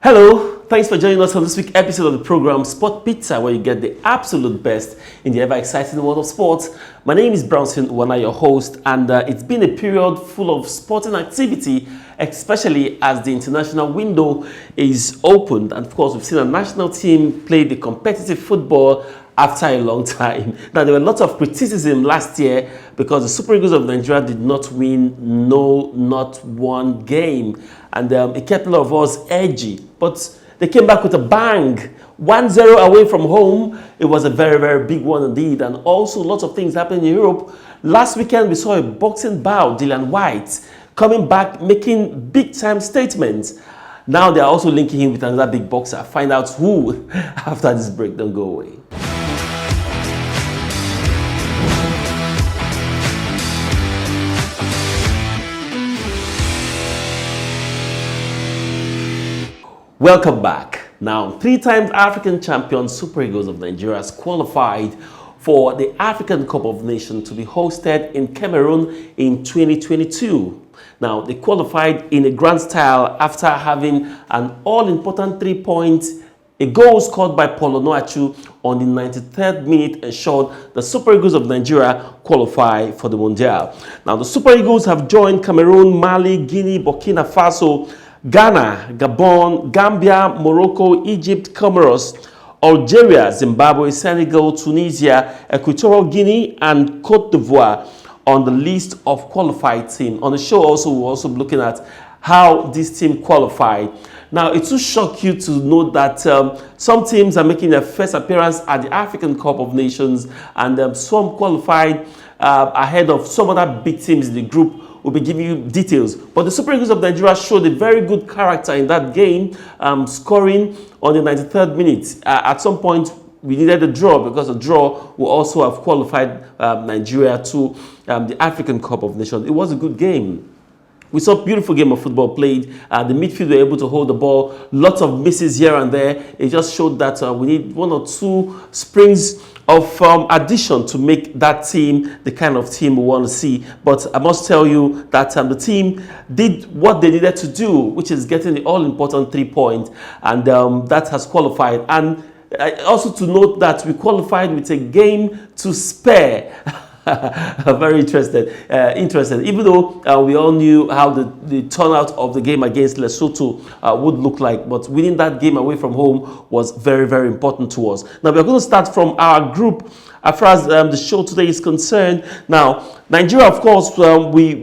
Hello, thanks for joining us on this week's episode of the program Sport Pizza, where you get the absolute best in the ever-exciting world of sports. My name is Brownson Uwana, your host, and it's been a period full of sporting activity, especially as the international window is opened. And of course, we've seen a national team play the competitive football after a long time. Now, there were lots of criticism last year because the Super Eagles of Nigeria did not win not one game. And it kept a lot of us edgy. But they came back with a bang. 1-0 away from home. It was a very, very big one indeed. And also lots of things happened in Europe. Last weekend, we saw a boxing bout, Dillian Whyte, coming back, making big-time statements. Now they're also linking him with another big boxer. Find out who after this break. Don't go away. Welcome back. Now, three-time African champion Super Eagles of Nigeria has qualified for the African Cup of Nations to be hosted in Cameroon in 2022. Now, they qualified in a grand style after having an all-important 3 points. A goal scored by Paulo Noachu on the 93rd minute ensured the Super Eagles of Nigeria qualify for the Mondial. Now, the Super Eagles have joined Cameroon, Mali, Guinea, Burkina Faso, Ghana, Gabon, Gambia, Morocco, Egypt, Comoros, Algeria, Zimbabwe, Senegal, Tunisia, Equatorial Guinea, and Cote d'Ivoire on the list of qualified teams. On the show also, we're also looking at how this team qualified. Now, it will shock you to know that some teams are making their first appearance at the African Cup of Nations, and some qualified ahead of some other big teams in the group. We'll be giving you details. But the Super Eagles of Nigeria showed a very good character in that game, scoring on the 93rd minute. At some point, we needed a draw because a draw will also have qualified Nigeria to the African Cup of Nations. It was a good game. We saw a beautiful game of football played. The midfield were able to hold the ball. Lots of misses here and there. It just showed that we need one or two springs of addition to make that team the kind of team we want to see. But I must tell you that the team did what they needed to do, which is getting the all-important 3 points. And that has qualified. And also to note that we qualified with a game to spare. Very interested. Even though we all knew how the turnout of the game against Lesotho would look like, but winning that game away from home was very, very important to us. Now, we're going to start from our group as far as the show today is concerned. Now, Nigeria, of course, we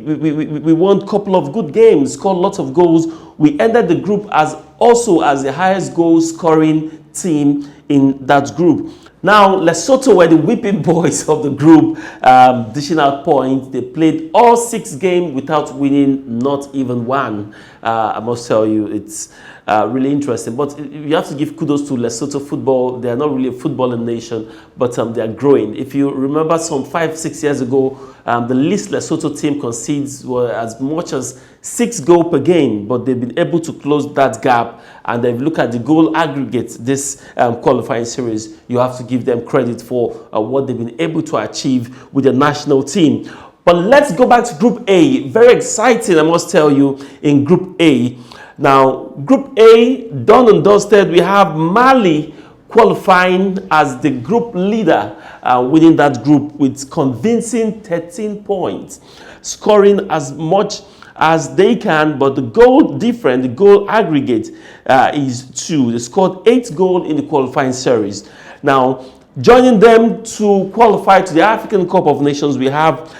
won a couple of good games, scored lots of goals. We ended the group as the highest goal scoring team in that group. Now, Lesotho were the whipping boys of the group, dishing out points. They played all 6 games without winning, not even one. I must tell you, it's really interesting. But you have to give kudos to Lesotho football. They are not really a footballing nation, but they are growing. If you remember some 5-6 years ago, the least Lesotho team concedes were as much as 6 goals per game, but they've been able to close that gap. And if you look at the goal aggregate this qualifying series, you have to give them credit for what they've been able to achieve with the national team. But let's go back to Group A. Very exciting, I must tell you, in Group A. Now, Group A, done and dusted. We have Mali qualifying as the group leader, winning that group with convincing 13 points, scoring as much as they can, but the goal different, the goal aggregate is 2. They scored 8 goals in the qualifying series. Now, joining them to qualify to the African Cup of Nations, we have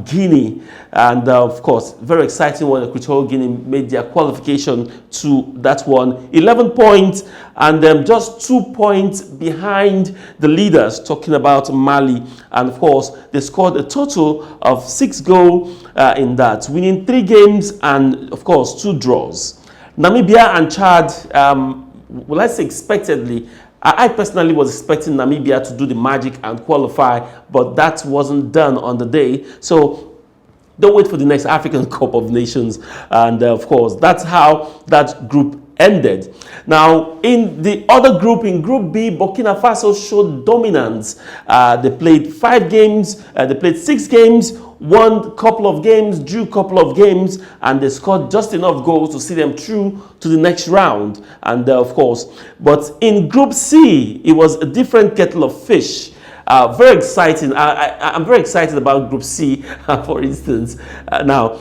Guinea. And of course, very exciting one. Equatorial Guinea made their qualification to that one. 11 points and just 2 points behind the leaders, talking about Mali. And of course, they scored a total of 6 goals in that, winning 3 games and of course 2 draws. Namibia and Chad, well, let's say expectedly, I personally was expecting Namibia to do the magic and qualify, but that wasn't done on the day. So don't wait for the next African Cup of Nations. And of course, that's how that group ended. Now, in the other group, in Group B, Burkina Faso showed dominance. They played 5 games, they played 6 games, won a couple of games, drew a couple of games, and they scored just enough goals to see them through to the next round. And of course, but in Group C, it was a different kettle of fish. Very exciting. I'm very excited about Group C, for instance. Now,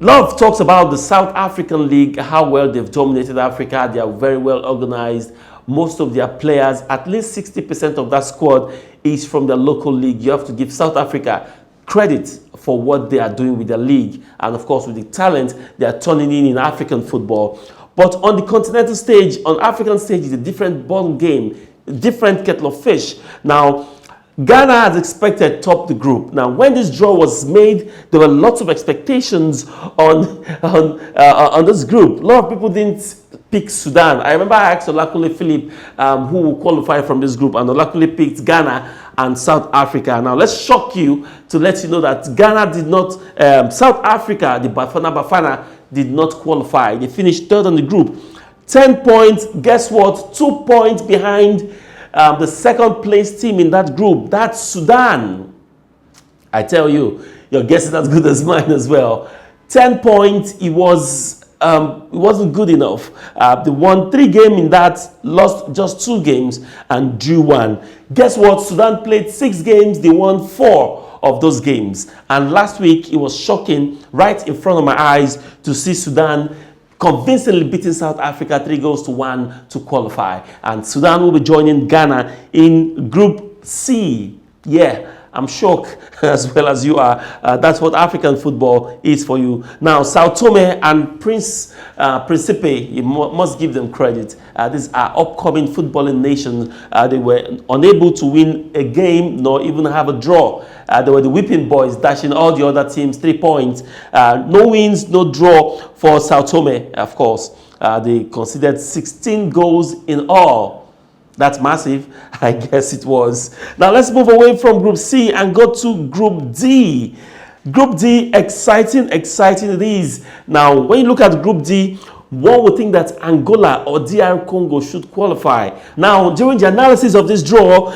Love talks about the South African League, how well they've dominated Africa. They are very well organized. Most of their players, at least 60% of that squad, is from their local league. You have to give South Africa credit for what they are doing with their league, and of course with the talent they are turning in African football. But on the continental stage, on African stage, is a different ball game, different kettle of fish. Now, Ghana, as expected, topped the group. Now, when this draw was made, there were lots of expectations on this group. A lot of people didn't pick Sudan. I remember I asked Olakule Philip who will qualify from this group, and Olakule picked Ghana and South Africa. Now, let's shock you to let you know that Ghana did not, South Africa, the Bafana, did not qualify. They finished 3rd on the group. 10 points, guess what? 2 points behind the second place team in that group. That's Sudan. I tell you, your guess is as good as mine as well. 10 points, it wasn't good enough. They won 3 games in that, lost just 2 games, and drew 1. Guess what? Sudan played 6 games, they won 4 of those games. And last week, it was shocking, right in front of my eyes, to see Sudan convincingly beating South Africa 3-1 to qualify. And Sudan will be joining Ghana in Group C. Yeah, I'm shocked as well as you are. That's what African football is for you. Now, Sao Tome and Principe, you must give them credit. These are upcoming footballing nations. They were unable to win a game nor even have a draw. They were the whipping boys, dashing all the other teams 3 points. No wins, no draw for Sao Tome, of course. They conceded 16 goals in all. That's massive. I guess it was. Now let's move away from Group C and go to Group D. Group D, exciting it is. Now, when you look at Group D, one would think that Angola or DR Congo should qualify. Now, during the analysis of this draw,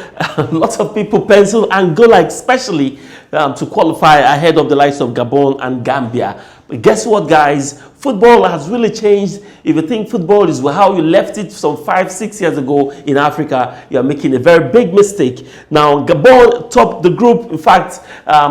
lots of people penciled Angola especially to qualify ahead of the likes of Gabon and Gambia. But guess what, guys? Football has really changed. If you think football is how you left it some 5-6 years ago in Africa, you are making a very big mistake. Now, Gabon topped the group. In fact,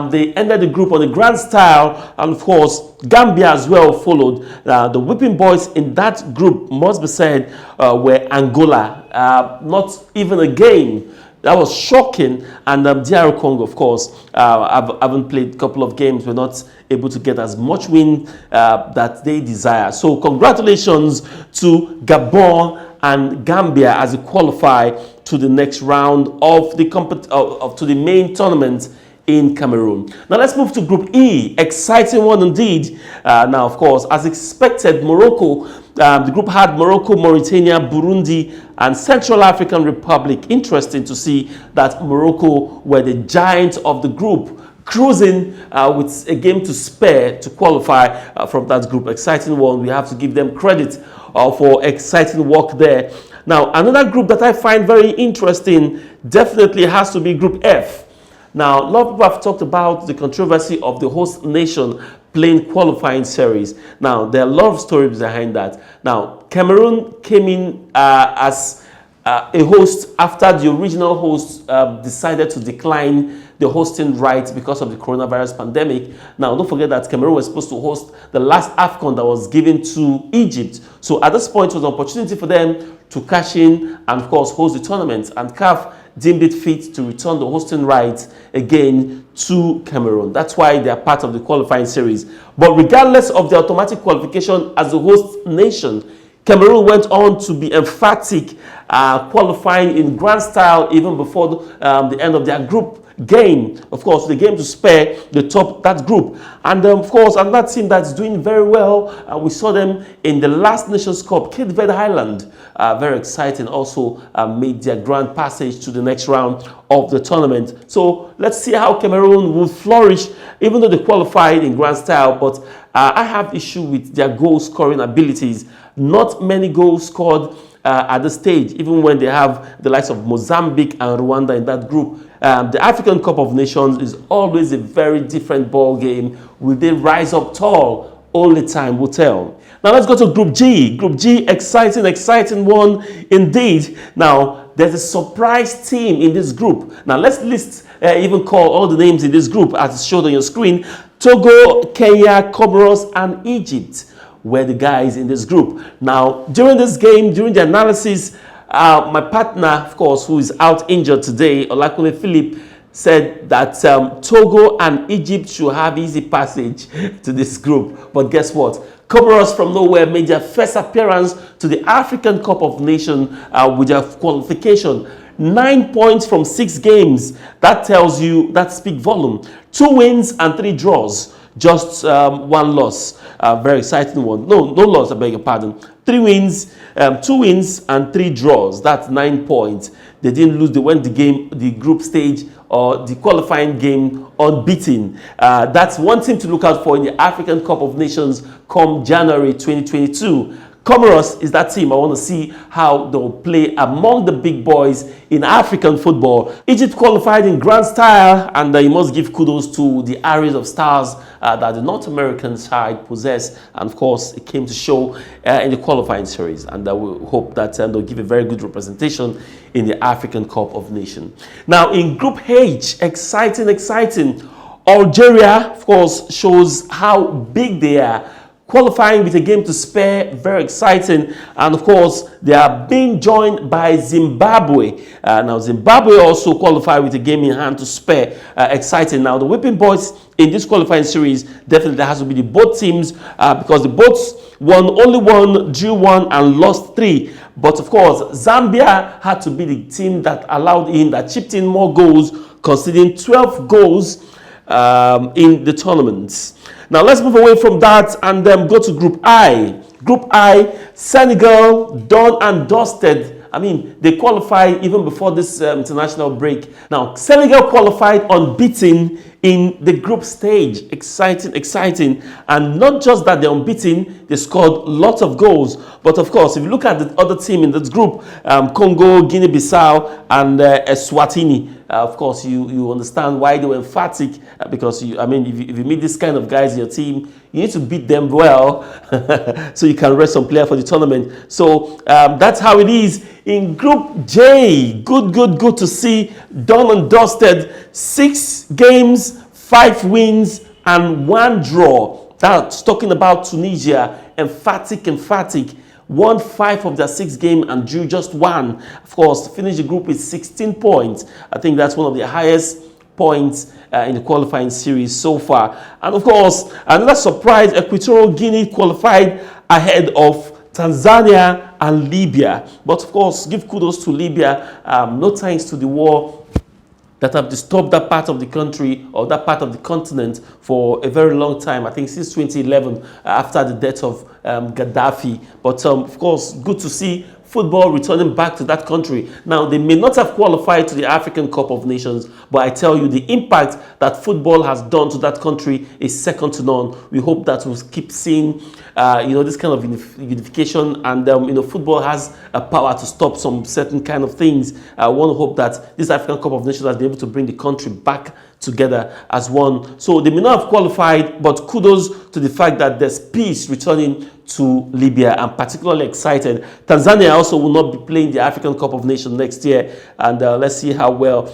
they ended the group on a grand style. And of course, Gambia as well followed. The whipping boys in that group, must be said, were Angola. Not even a game. That was shocking. And DR Congo, of course, haven't played a couple of games. We're not able to get as much win that they desire. So congratulations to Gabon and Gambia as they qualify to the next round of the to the main tournament in Cameroon. Now let's move to Group E. Exciting one indeed. Now, of course, as expected, Morocco. The group had Morocco, Mauritania, Burundi, and Central African Republic. Interesting to see that Morocco were the giants of the group, cruising with a game to spare to qualify from that group. Exciting one. We have to give them credit for exciting work there. Now, another group that I find very interesting definitely has to be Group F. Now, a lot of people have talked about the controversy of the host nation playing qualifying series. Now, there are a lot of stories behind that. Now, Cameroon came in as a host after the original host decided to decline the hosting rights because of the coronavirus pandemic. Now, don't forget that Cameroon was supposed to host the last AFCON that was given to Egypt. So at this point, it was an opportunity for them to cash in and, of course, host the tournament. And CAF deemed it fit to return the hosting rights again to Cameroon. That's why they are part of the qualifying series. But regardless of the automatic qualification as the host nation, Cameroon went on to be emphatic, qualifying in grand style even before the end of their group game. Of course, the game to spare the top that group. And of course, another team that's doing very well, we saw them in the last Nations Cup, Cape Verde Island. Very exciting, also made their grand passage to the next round of the tournament. So let's see how Cameroon will flourish, even though they qualified in grand style. But I have issue with their goal scoring abilities. Not many goals scored at the stage, even when they have the likes of Mozambique and Rwanda in that group. The African Cup of Nations is always a very different ball game. Will they rise up tall? Only time will tell. Now let's go to Group G. Group G, exciting one indeed. Now there's a surprise team in this group. Now let's list, even call all the names in this group as showed on your screen. Togo, Kenya, Comoros, and Egypt were the guys in this group. Now during this game, during the analysis, my partner, of course, who is out injured today, Olakunle Philip, said that Togo and Egypt should have easy passage to this group. But guess what? Comoros from nowhere made their first appearance to the African Cup of Nations with their qualification. 9 points from 6 games. That tells you, that speaks volume. 2 wins and 3 draws. Just 1 loss. Very exciting one. No loss, I beg your pardon. 3 wins, 2 wins and 3 draws. That's 9 points. They didn't lose. They went the group stage or the qualifying game unbeaten. That's one thing to look out for in the African Cup of Nations come January 2022. Comoros is that team. I want to see how they'll play among the big boys in African football. Egypt qualified in grand style, and you must give kudos to the arrays of stars that the North American side possess. And of course, it came to show in the qualifying series. And we hope that they'll give a very good representation in the African Cup of Nations. Now, in Group H, exciting. Algeria, of course, shows how big they are. Qualifying with a game to spare, very exciting. And of course, they are being joined by Zimbabwe. Now, Zimbabwe also qualified with a game in hand to spare. Exciting. Now, the Whipping Boys in this qualifying series definitely has to be the both teams because the boats won only 1, drew 1, and lost 3. But of course, Zambia had to be the team that that chipped in more goals, conceding 12 goals in the tournament. Now let's move away from that and go to Group I. Group I, Senegal, done and dusted. I mean, they qualified even before this international break. Now, Senegal qualified unbeaten in the group stage. Exciting. And not just that they're unbeaten, they scored lots of goals. But of course, if you look at the other team in this group, Congo, Guinea-Bissau, and Eswatini, of course, you understand why they were emphatic because, if you meet this kind of guys in your team, you need to beat them well so you can rest some player for the tournament. So that's how it is. In Group J, good to see. Done and dusted. 6 games, 5 wins, and 1 draw. That's talking about Tunisia. Emphatic. Won 5 of their 6 games and drew just 1. Of course, to finish the group with 16 points. I think that's one of the highest points in the qualifying series so far. And of course, another surprise, Equatorial Guinea qualified ahead of Tanzania and Libya. But of course, give kudos to Libya. No thanks to the war that have disturbed that part of the country or that part of the continent for a very long time. I think since 2011, after the death of Gaddafi. But of course, good to see football returning back to that country. Now, they may not have qualified to the African Cup of Nations, but I tell you, the impact that football has done to that country is second to none. We hope that we'll keep seeing, this kind of unification, and football has a power to stop some certain kind of things. I want to hope that this African Cup of Nations has been able to bring the country back together as one. So they may not have qualified, but kudos to the fact that there's peace returning to Libya. I'm particularly excited. Tanzania also will not be playing the African Cup of Nations next year, and let's see how well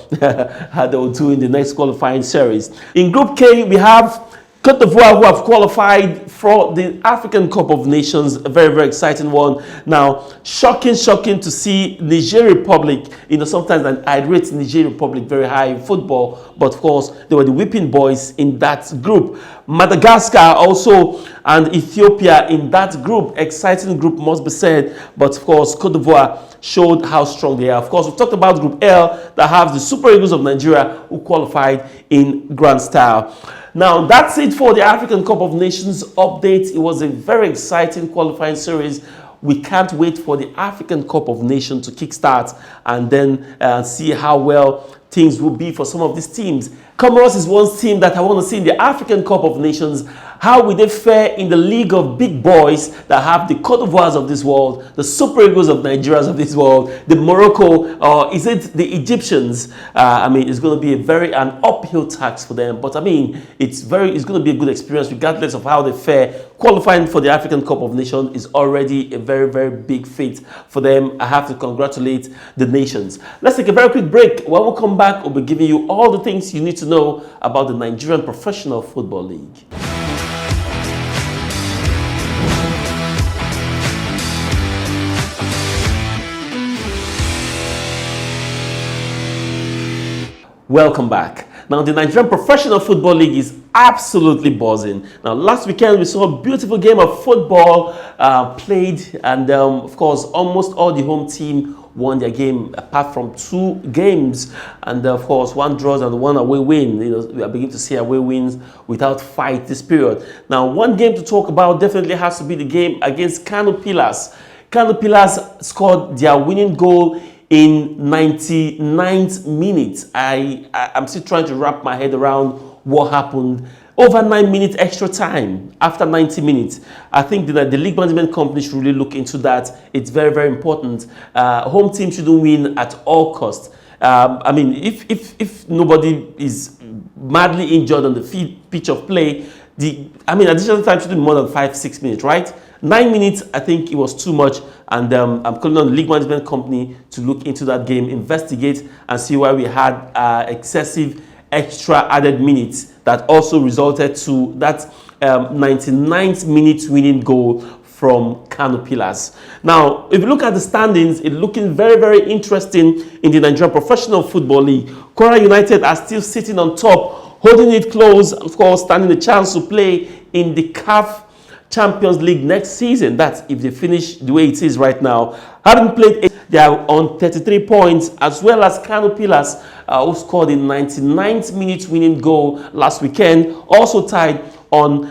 how they will do in the next qualifying series. In Group K, we have Côte d'Ivoire, who have qualified for the African Cup of Nations, a very, very exciting one. Now, shocking to see Niger Republic, sometimes I rate Niger Republic very high in football, but of course, they were the whipping boys in that group. Madagascar also, and Ethiopia in that group, exciting group must be said, but of course, Côte d'Ivoire showed how strong they are. Of course, we've talked about Group L that have the Super Eagles of Nigeria who qualified in grand style. Now, that's it for the African Cup of Nations update. It was a very exciting qualifying series. We can't wait for the African Cup of Nations to kickstart and then see how well things will be for some of these teams. Comoros is one team that I want to see in the African Cup of Nations. How will they fare in the league of big boys that have the Cote d'Ivoires of this world, the Super Eagles of Nigerias of this world, the Morocco, or is it the Egyptians? I mean, it's going to be an uphill task for them. But I mean, it's going to be a good experience regardless of how they fare. Qualifying for the African Cup of Nations is already a very, very big feat for them. I have to congratulate the nations. Let's take a very quick break. When we come back, we'll be giving you all the things you need to know about the Nigerian Professional Football League. Welcome back. Now, the Nigerian Professional Football League is absolutely buzzing. Now, last weekend we saw a beautiful game of football played, and of course, almost all the home team won their game, apart from 2 games, and of course, 1 draws and 1 away win. You know, we are beginning to see away wins without fight this period. Now, one game to talk about definitely has to be the game against Kano Pillars. Kano Pillars scored their winning goal in 99th minute. I'm still trying to wrap my head around what happened. Over 9 minutes extra time after 90 minutes. I think that the league management company should really look into that. It's very, very important. Home team shouldn't win at all costs. I mean, if nobody is madly injured on the pitch of play, additional time shouldn't be more than 5-6 minutes, right? 9 minutes, I think it was too much, and I'm calling on the league management company to look into that game, investigate, and see why we had excessive extra added minutes that also resulted to that 99th minute winning goal from Kano Pillars. Now, if you look at the standings, it's looking very, very interesting in the Nigerian Professional Football League. Kwara United are still sitting on top, holding it close, of course, standing a chance to play in the CAF Champions League next season. That's if they finish the way it is right now. Having played, they are on 33 points, as well as Kano Pillars, who scored the 99th minute winning goal last weekend, also tied on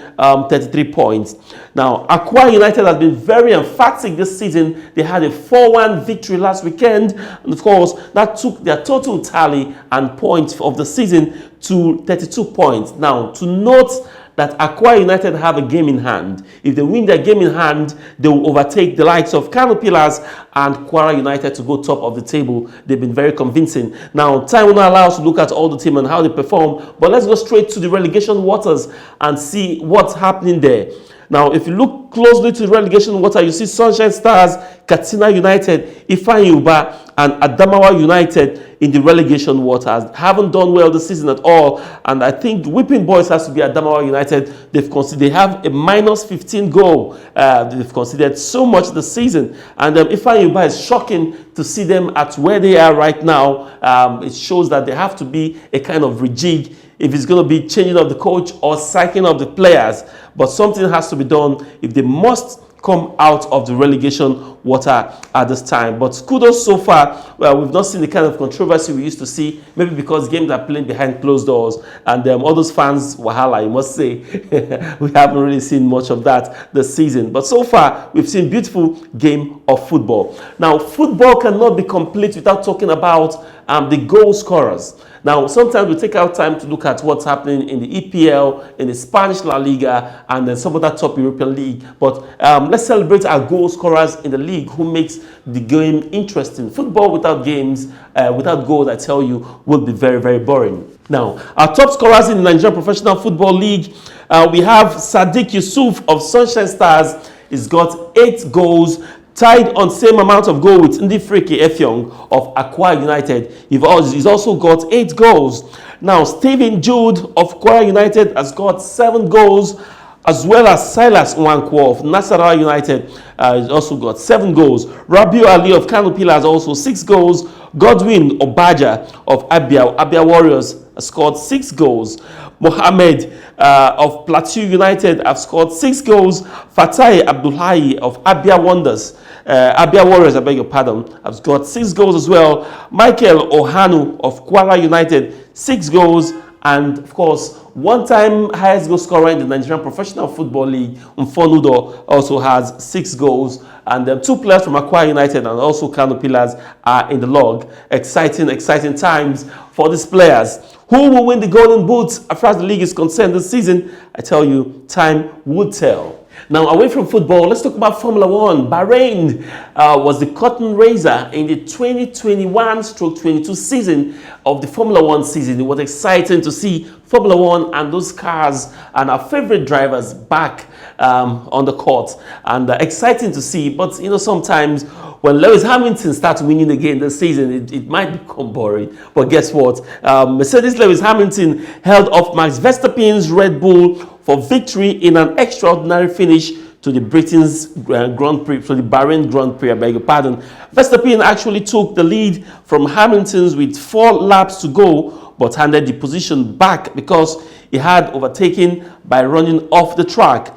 33 points. Now, Aqua United has been very emphatic this season. They had a 4-1 victory last weekend, and of course, that took their total tally and points of the season to 32 points. Now, to note that Aqua United have a game in hand. If they win their game in hand, they will overtake the likes of Kano Pillars and Kwara United to go top of the table. They've been very convincing. Now, time will not allow us to look at all the team and how they perform, but let's go straight to the relegation waters and see what's happening there. Now, if you look closely to the relegation water, you see Sunshine Stars, Katsina United, Ifeanyi Uba, and Adamawa United in the relegation waters. Haven't done well this season at all, and I think Whipping Boys has to be Adamawa United. They have a minus 15 goal. They've conceded so much this season, and Ifeanyi Uba is shocking to see them at where they are right now. It shows that they have to be a kind of rejig if it's going to be changing of the coach or sacking of the players. But something has to be done if they must come out of the relegation water at this time. But kudos so far. Well, we've not seen the kind of controversy we used to see, maybe because games are playing behind closed doors, and all those fans, wahala, you must say, we haven't really seen much of that this season. But so far, we've seen beautiful game of football. Now, football cannot be complete without talking about the goal scorers. Now, sometimes we take our time to look at what's happening in the EPL, in the Spanish La Liga, and then some other top European league. But let's celebrate our goal scorers in the league who makes the game interesting. Football without games, without goals, I tell you, will be very, very boring. Now, our top scorers in the Nigerian Professional Football League, we have Sadiq Yusuf of Sunshine Stars. He's got 8 goals. Tied on same amount of goal with Ndifreke Effiong of Aqua United. He's also got 8 goals. Now, Stephen Jude of Kwara United has got 7 goals, as well as Silas Nwankwo of Nasarawa United has also got 7 goals. Rabiu Ali of Kano Pillars also 6 goals. Godwin Obaja of Abia Warriors has scored 6 goals. Mohammed of Plateau United have scored 6 goals. Fatai Abdullahi of Abia Warriors, I beg your pardon, have got 6 goals as well. Michael Ohanu of Kwara United, 6 goals. And of course, one-time highest goal scorer in the Nigerian Professional Football League, Mfonudo, also has 6 goals. And 2 players from Akwa United and also Kano Pillars are in the log. Exciting times for these players. Who will win the Golden Boot as far as the league is concerned this season? I tell you, time would tell. Now, away from football, let's talk about Formula One. Bahrain was the curtain raiser in the 2021-22 season of the Formula One season. It was exciting to see Formula One and those cars and our favorite drivers back on the court. And exciting to see, but sometimes when Lewis Hamilton starts winning again this season, it might become boring. But guess what? Mercedes Lewis Hamilton held off Max Verstappen's Red Bull for victory in an extraordinary finish to the Britain's Grand Prix, to the Bahrain Grand Prix, I beg your pardon. Verstappen actually took the lead from Hamilton's with 4 laps to go, but handed the position back because he had overtaken by running off the track.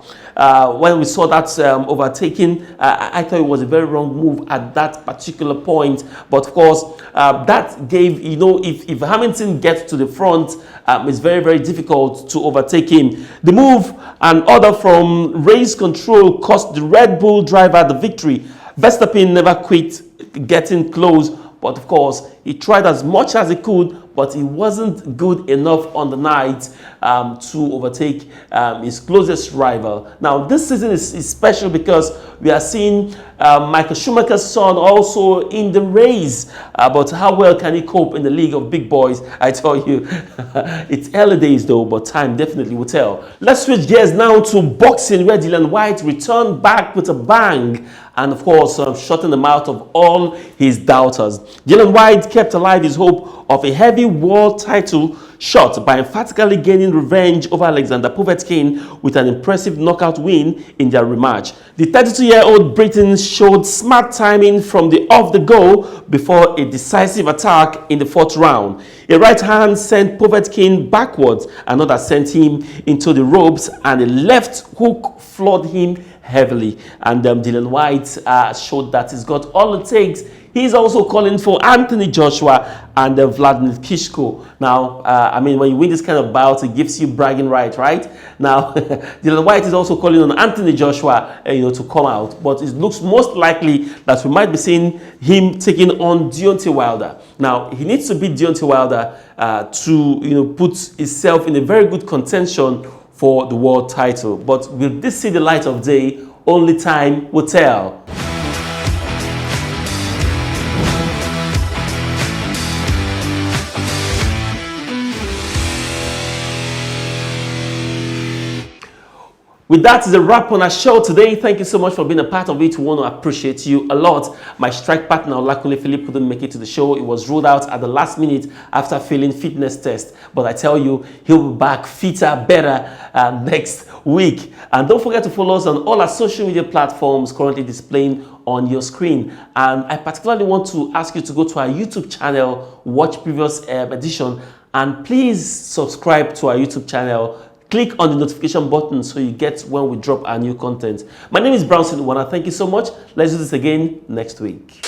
When we saw that overtaking, I thought it was a very wrong move at that particular point. But of course, that gave, if Hamilton gets to the front, it's very, very difficult to overtake him. The move and order from race control cost the Red Bull driver the victory. Verstappen never quit getting close, but of course, he tried as much as he could, but he wasn't good enough on the night to overtake his closest rival. Now, this season is special because we are seeing Michael Schumacher's son also in the race. But how well can he cope in the league of big boys? I tell you, it's early days though, but time definitely will tell. Let's switch gears now to boxing, where Dillian Whyte returned back with a bang and of course shutting the mouth of all his doubters. Dillian Whyte kept alive his hope of a heavy world title shot by emphatically gaining revenge over Alexander Povetkin with an impressive knockout win in their rematch. The 32-year-old Briton showed smart timing from the off-the-go before a decisive attack in the 4th round. A right hand sent Povetkin backwards, another sent him into the ropes, and a left hook floored him heavily. And Dillian Whyte showed that he's got all it takes. He's also calling for Anthony Joshua and Vladimir Klitschko. Now, when you win this kind of bout, it gives you bragging rights, right? Now, Dillian Whyte is also calling on Anthony Joshua, to come out. But it looks most likely that we might be seeing him taking on Deontay Wilder. Now, he needs to beat Deontay Wilder to, put himself in a very good contention for the world title. But will this see the light of day? Only time will tell. With that is a wrap on our show today. Thank you so much for being a part of it. We want to appreciate you a lot. My strike partner, Olakunle Philip, couldn't make it to the show. It was ruled out at the last minute after failing fitness test. But I tell you, he'll be back fitter, better next week. And don't forget to follow us on all our social media platforms currently displaying on your screen. And I particularly want to ask you to go to our YouTube channel, watch previous edition, and please subscribe to our YouTube channel. Click on the notification button so you get when we drop our new content. My name is Brownson Wana. Thank you so much. Let's do this again next week.